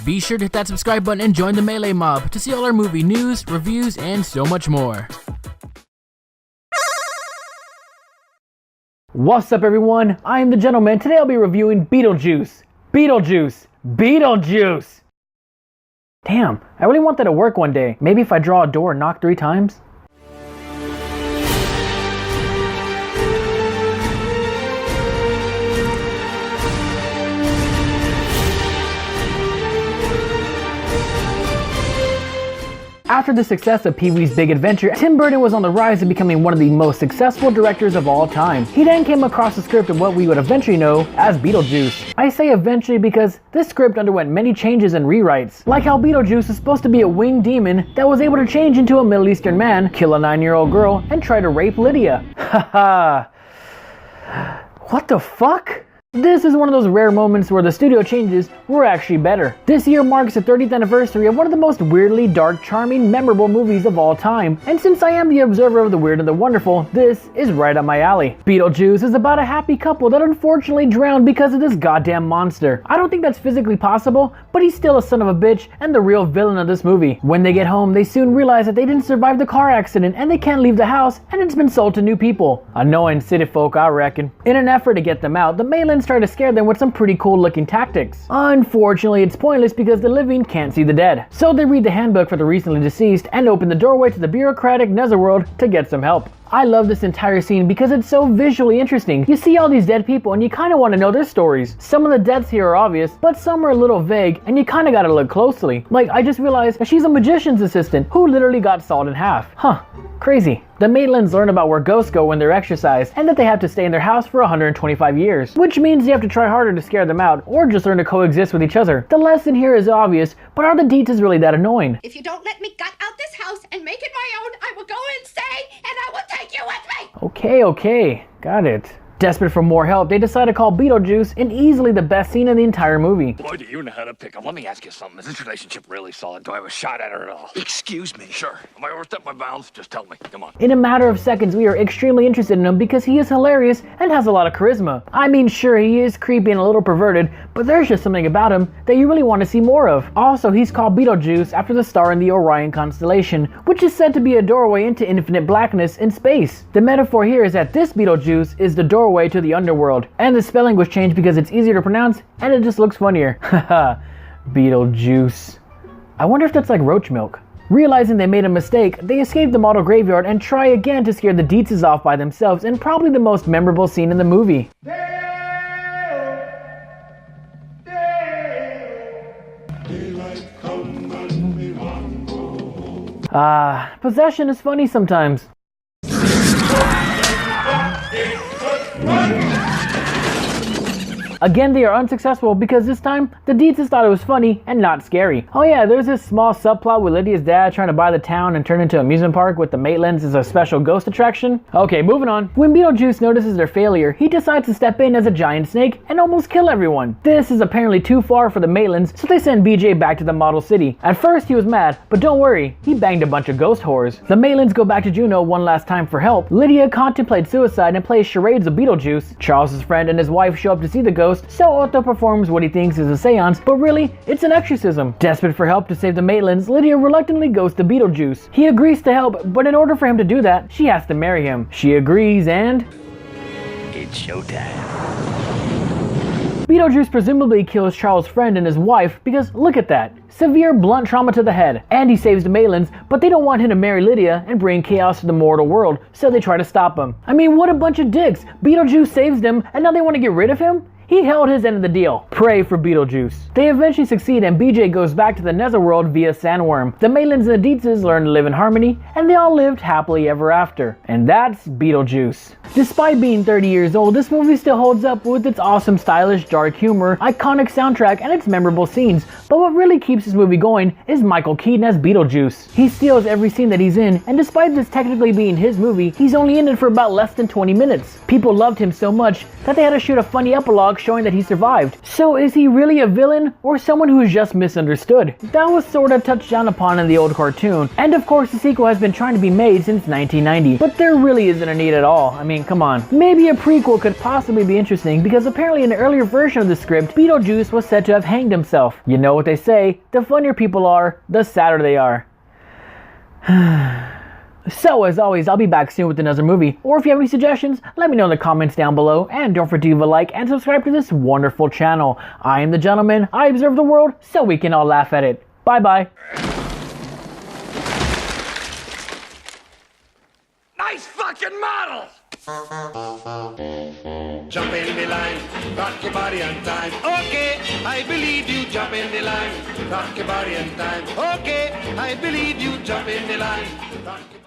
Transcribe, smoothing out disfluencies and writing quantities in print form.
Be sure to hit that subscribe button and join the Melee Mob to see all our movie news, reviews, and so much more. What's up everyone, I am the Gentleman. Today I'll be reviewing Beetlejuice Beetlejuice Beetlejuice. Damn, I really want that to work one day. Maybe if I draw a door and knock 3 times? After the success of Pee-wee's Big Adventure, Tim Burton was on the rise of becoming one of the most successful directors of all time. He then came across the script of what we would eventually know as Beetlejuice. I say eventually because this script underwent many changes and rewrites. Like how Beetlejuice is supposed to be a winged demon that was able to change into a Middle Eastern man, kill a 9-year-old girl, and try to rape Lydia. Haha. What the fuck? This is one of those rare moments where the studio changes were actually better. This year marks the 30th anniversary of one of the most weirdly dark, charming, memorable movies of all time. And since I am the observer of the weird and the wonderful, this is right up my alley. Beetlejuice is about a happy couple that unfortunately drowned because of this goddamn monster. I don't think that's physically possible, but he's still a son of a bitch and the real villain of this movie. When they get home, they soon realize that they didn't survive the car accident and they can't leave the house and it's been sold to new people. Annoying city folk, I reckon. In an effort to get them out, the Maylands try to scare them with some pretty cool looking tactics. Unfortunately, it's pointless because the living can't see the dead. So they read the handbook for the recently deceased and open the doorway to the bureaucratic netherworld to get some help. I love this entire scene because it's so visually interesting. You see all these dead people and you kind of want to know their stories. Some of the deaths here are obvious, but some are a little vague and you kind of gotta look closely. Like, I just realized that she's a magician's assistant who literally got sawed in half. Huh, crazy. The Maitlands learn about where ghosts go when they're exorcised and that they have to stay in their house for 125 years, which means you have to try harder to scare them out or just learn to coexist with each other. The lesson here is obvious, but are the details really that annoying? If you don't let me gut out this house and make it my own, I will go insane and I will take you with me! Okay, got it. Desperate for more help, they decide to call Beetlejuice in easily the best scene in the entire movie. Boy, do you know how to pick up. Let me ask you something. Is this relationship really solid? Do I have a shot at her at all? Excuse me. Sure. Am I overstepped my bounds? Just tell me. Come on. In a matter of seconds, we are extremely interested in him because he is hilarious and has a lot of charisma. I mean, sure, he is creepy and a little perverted, but there's just something about him that you really want to see more of. Also, he's called Beetlejuice after the star in the Orion constellation, which is said to be a doorway into infinite blackness in space. The metaphor here is that this Beetlejuice is the doorway to the underworld, and the spelling was changed because it's easier to pronounce and it just looks funnier. Haha, Beetlejuice. I wonder if that's like roach milk. Realizing they made a mistake, they escape the model graveyard and try again to scare the Deetzes off by themselves in probably the most memorable scene in the movie. Possession is funny sometimes. Again, they are unsuccessful because this time, the Deetzes thought it was funny and not scary. Oh yeah, there's this small subplot with Lydia's dad trying to buy the town and turn into an amusement park with the Maitlands as a special ghost attraction. Okay, moving on. When Beetlejuice notices their failure, he decides to step in as a giant snake and almost kill everyone. This is apparently too far for the Maitlands, so they send BJ back to the model city. At first, he was mad, but don't worry, he banged a bunch of ghost whores. The Maitlands go back to Juneau one last time for help. Lydia contemplates suicide and plays charades of Beetlejuice. Charles's friend and his wife show up to see the ghost, so Otto performs what he thinks is a seance, but really, it's an exorcism. Desperate for help to save the Maitlands, Lydia reluctantly goes to Beetlejuice. He agrees to help, but in order for him to do that, she has to marry him. She agrees and... It's showtime. Beetlejuice presumably kills Charles' friend and his wife because look at that. Severe blunt trauma to the head. And he saves the Maitlands, but they don't want him to marry Lydia and bring chaos to the mortal world, so they try to stop him. I mean, what a bunch of dicks. Beetlejuice saves them and now they want to get rid of him? He held his end of the deal. Pray for Beetlejuice. They eventually succeed and BJ goes back to the netherworld via Sandworm. The Maitlands and the Deetzes learn to live in harmony, and they all lived happily ever after. And that's Beetlejuice. Despite being 30 years old, this movie still holds up with its awesome, stylish, dark humor, iconic soundtrack, and its memorable scenes. But what really keeps this movie going is Michael Keaton as Beetlejuice. He steals every scene that he's in, and despite this technically being his movie, he's only in it for about less than 20 minutes. People loved him so much that they had to shoot a funny epilogue showing that he survived. So is he really a villain or someone who is just misunderstood? That was sorta touched down upon in the old cartoon, and of course the sequel has been trying to be made since 1990, but there really isn't a need at all. I mean, come on. Maybe a prequel could possibly be interesting because apparently in an earlier version of the script, Beetlejuice was said to have hanged himself. You know what they say, the funnier people are, the sadder they are. So as always, I'll be back soon with another movie, or if you have any suggestions, let me know in the comments down below, and don't forget to leave a like and subscribe to this wonderful channel. I am the gentleman, I observe the world so we can all laugh at it. Bye bye. Nice fucking model! Jump in the line, rock your body and time. Okay, I believe you. Jump in the line, rock your body and time. Okay, I believe you. Jump in the line, rock your